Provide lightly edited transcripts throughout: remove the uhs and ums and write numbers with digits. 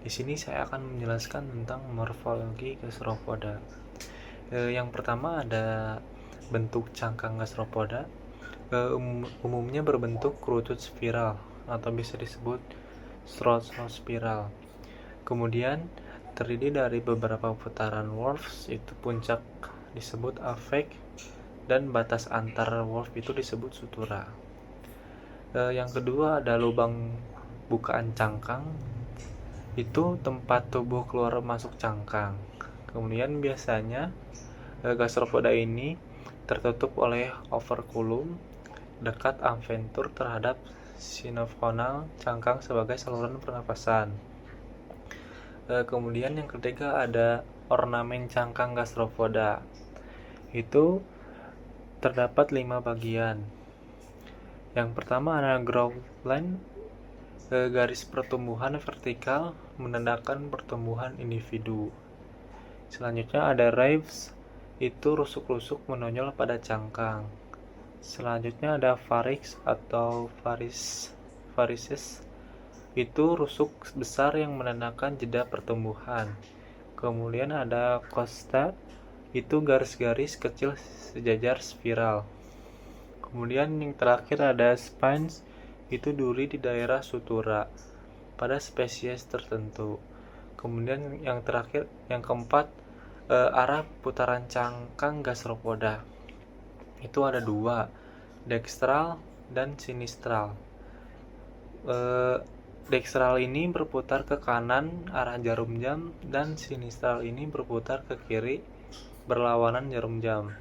Di sini saya akan menjelaskan tentang morfologi gastropoda. Yang pertama ada bentuk cangkang gastropoda. Umumnya berbentuk kerucut spiral atau bisa disebut spiral. Kemudian terdiri dari beberapa putaran Wolff, itu puncak disebut afek, dan batas antar Wolff itu disebut sutura. Yang kedua ada lubang bukaan cangkang, itu tempat tubuh keluar masuk cangkang. Kemudian biasanya gastropoda ini tertutup oleh operculum dekat adventur terhadap sinovial cangkang sebagai saluran pernapasan. Kemudian yang ketiga ada ornamen cangkang gastropoda. Itu terdapat 5 bagian. Yang pertama ada growth line, garis pertumbuhan vertikal menandakan pertumbuhan individu. Selanjutnya ada ribs, itu rusuk-rusuk menonjol pada cangkang. Selanjutnya ada varix atau varices, itu rusuk besar yang menandakan jeda pertumbuhan. Kemudian ada costa, itu garis-garis kecil sejajar spiral. Kemudian yang terakhir ada spines, itu duri di daerah sutura pada spesies tertentu. Kemudian yang terakhir, yang keempat, arah putaran cangkang gastropoda. Itu ada 2, dextral dan sinistral. Dextral ini berputar ke kanan arah jarum jam, dan sinistral ini berputar ke kiri berlawanan jarum jam.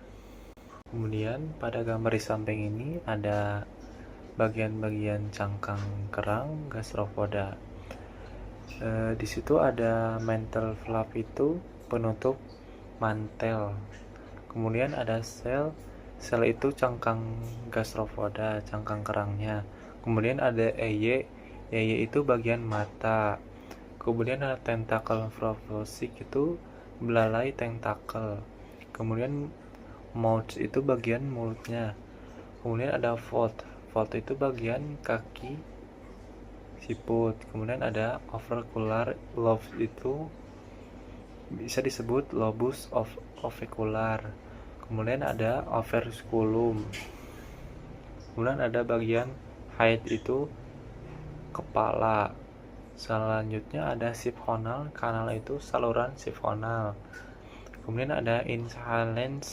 Kemudian pada gambar di samping ini ada bagian-bagian cangkang kerang gastropoda. Di situ ada mantle flap, itu penutup mantel. Kemudian ada sel itu cangkang gastropoda, cangkang kerangnya. Kemudian ada eye itu bagian mata. Kemudian ada tentacle proboscis, itu belalai tentakel. Kemudian mouth itu bagian mulutnya. Kemudian ada fold itu bagian kaki siput. Kemudian ada ovicular lobe, itu bisa disebut lobus ovicular. Kemudian ada operculum. Kemudian ada bagian head, itu kepala. Selanjutnya ada siphonal kanal, itu saluran siphonal. Kemudian ada inhalance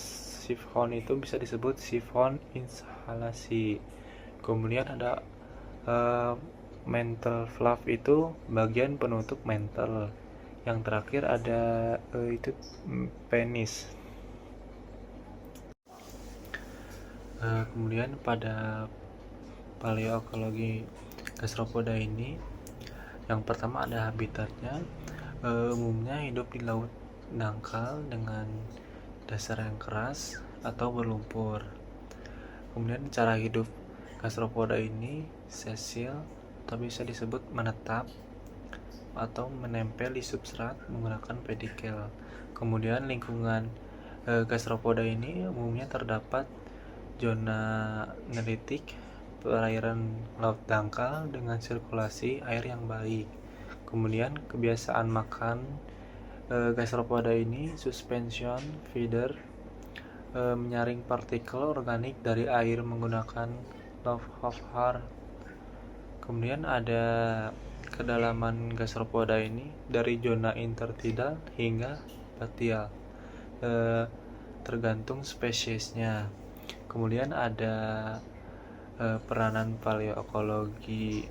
sifon, itu bisa disebut sifon inhalasi. Kemudian ada mantle flap, itu bagian penutup mantle. Yang terakhir ada itu penis. Kemudian pada paleoekologi gastropoda ini, yang pertama ada habitatnya. Umumnya hidup di laut dangkal dengan dasar yang keras atau berlumpur. Kemudian cara hidup gastropoda ini sesil atau bisa disebut menetap atau menempel di substrat menggunakan pedikel. Kemudian lingkungan gastropoda ini umumnya terdapat zona neritik, perairan laut dangkal dengan sirkulasi air yang baik. Kemudian kebiasaan makan gastropoda ini suspension feeder, menyaring partikel organik dari air menggunakan Love-Hard. Kemudian ada kedalaman gastropoda ini dari zona intertidal hingga batial, tergantung spesiesnya. Kemudian ada peranan paleoekologi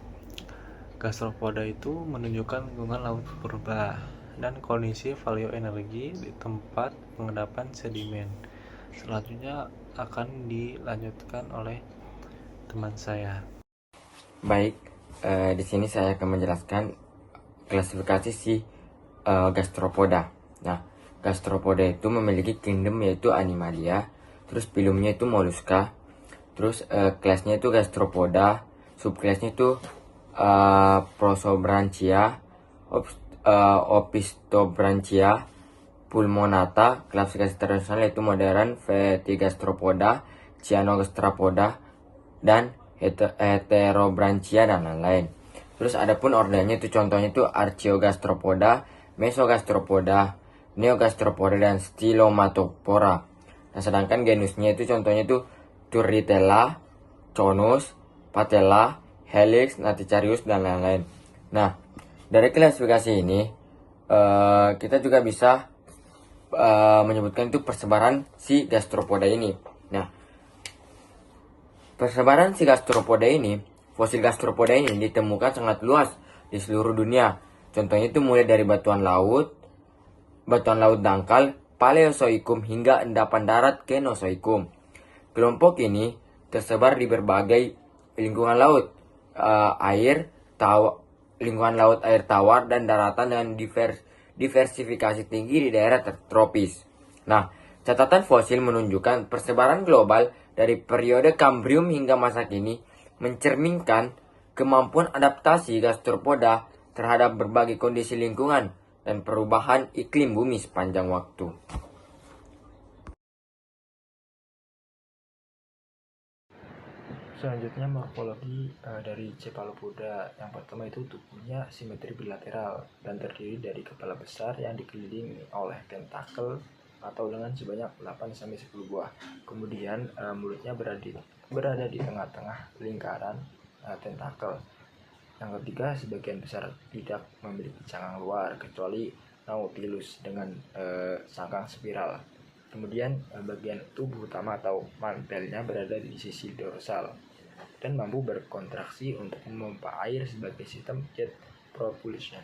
gastropoda itu menunjukkan lingkungan laut purba dan kondisi value energi di tempat pengendapan sedimen. Selanjutnya akan dilanjutkan oleh teman saya. Baik, di sini saya akan menjelaskan klasifikasi si gastropoda. Nah, gastropoda itu memiliki kingdom yaitu Animalia, terus filumnya itu Mollusca, terus kelasnya itu gastropoda, subkelasnya itu Prosobranchia, Opistobranchia, Pulmonata. Klasifikasi internasional yaitu modern Vetigastropoda, Cyanogastropoda, dan Heterobranchia dan lain-lain. Terus ada pun ordernya itu contohnya itu Archaeogastropoda, Mesogastropoda, Neogastropoda, dan Stylomatophora. Nah, sedangkan genusnya itu contohnya itu Turritella, Conus, Patella, Helix, Naticarius, dan lain-lain. Nah, dari klasifikasi ini kita juga bisa menyebutkan itu persebaran si gastropoda ini. Nah, persebaran si gastropoda ini, fosil gastropoda ini ditemukan sangat luas di seluruh dunia. Contohnya itu mulai dari batuan laut dangkal, Paleozoikum, hingga endapan darat Kenozoikum. Kelompok ini tersebar di berbagai lingkungan laut, lingkungan laut air tawar, dan daratan dengan diversifikasi tinggi di daerah tropis. Nah, catatan fosil menunjukkan persebaran global dari periode Kambrium hingga masa kini mencerminkan kemampuan adaptasi gastropoda terhadap berbagai kondisi lingkungan dan perubahan iklim bumi sepanjang waktu. Selanjutnya morfologi dari Cephalopoda. Yang pertama itu tubuhnya simetri bilateral dan terdiri dari kepala besar yang dikelilingi oleh tentakel atau lengan sebanyak 8-10 buah. Kemudian mulutnya berada di tengah-tengah lingkaran tentakel. Yang ketiga, sebagian besar tidak memiliki cangkang luar kecuali Nautilus dengan cangkang spiral. Kemudian bagian tubuh utama atau mantelnya berada di sisi dorsal dan mampu berkontraksi untuk memompa air sebagai sistem jet propulsion.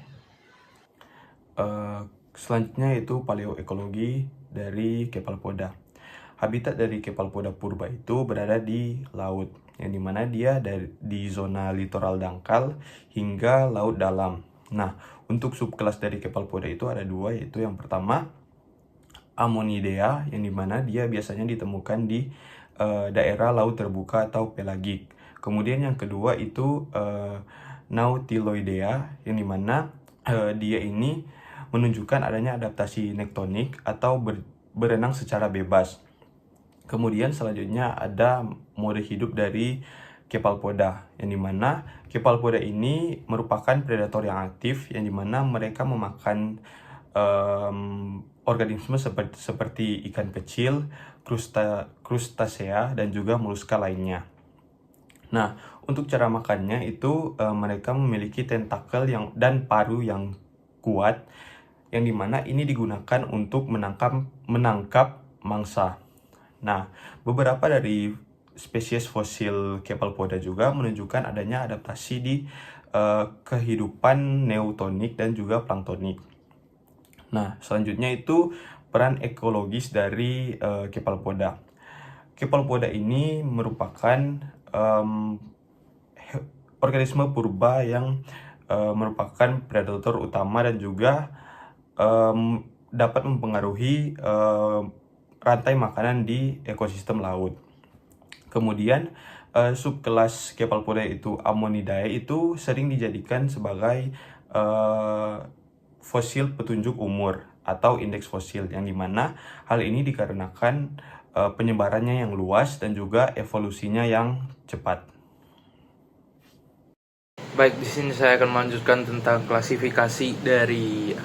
Selanjutnya itu paleoekologi dari Cephalopoda. Habitat dari Cephalopoda purba itu berada di laut, yang dimana dia di zona litoral dangkal hingga laut dalam. Nah, untuk subkelas dari Cephalopoda itu ada dua, yaitu yang pertama Ammonidea, yang dimana dia biasanya ditemukan di daerah laut terbuka atau pelagik. Kemudian yang kedua itu Nautiloidea, yang dimana dia ini menunjukkan adanya adaptasi nektonik atau berenang secara bebas. Kemudian selanjutnya ada mode hidup dari Cephalopoda, yang dimana Cephalopoda ini merupakan predator yang aktif, yang dimana mereka memakan organisme seperti ikan kecil, krustasea, dan juga moluska lainnya. Nah, untuk cara makannya itu mereka memiliki tentakel dan paru yang kuat, yang dimana ini digunakan untuk menangkap mangsa. Nah, beberapa dari spesies fosil Cephalopoda juga menunjukkan adanya adaptasi di kehidupan neotonik dan juga planktonik. Nah, selanjutnya itu peran ekologis dari Cephalopoda. Cephalopoda ini merupakan organisme purba yang merupakan predator utama dan juga dapat mempengaruhi rantai makanan di ekosistem laut. Kemudian subkelas Cephalopoda itu Ammonidae itu sering dijadikan sebagai fosil petunjuk umur atau indeks fosil, yang dimana hal ini dikarenakan penyebarannya yang luas dan juga evolusinya yang cepat. Baik, di sini saya akan melanjutkan tentang klasifikasi dari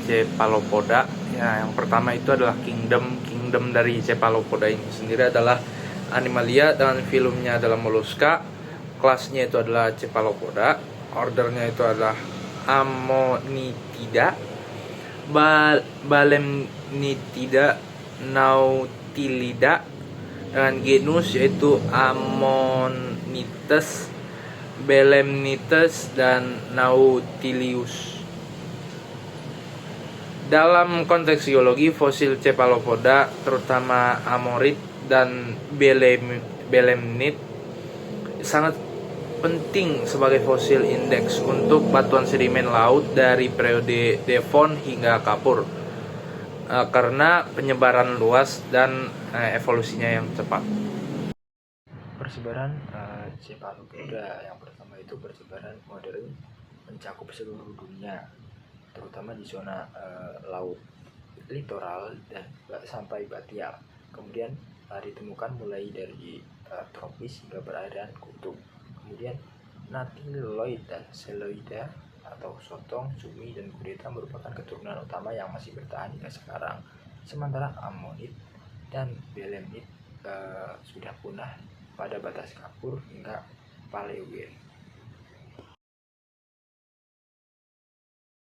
Cephalopoda. Ya, yang pertama itu adalah kingdom dari Cephalopoda ini sendiri adalah Animalia, dengan filumnya adalah Mollusca. Kelasnya itu adalah Cephalopoda. Ordernya itu adalah Ammonitida, Belemnitida, Nautilida, dengan genus yaitu Ammonites, Belemnites, dan Nautilius. Dalam konteks geologi, fosil Cephalopoda, terutama Amorit dan Belemnit, sangat penting sebagai fosil indeks untuk batuan sedimen laut dari periode Devon hingga Kapur, karena penyebaran luas dan evolusinya yang cepat. Persebaran Cephalopoda yang pertama itu persebaran modern mencakup seluruh dunia, terutama di zona laut litoral dan sampai batial. Kemudian ditemukan mulai dari tropis hingga perairan kutub. Kemudian Natiloid dan Celoida atau sotong, cumi, dan gurita merupakan keturunan utama yang masih bertahan hingga sekarang. Sementara ammonit dan belemnit sudah punah pada batas Kapur hingga Paleogen.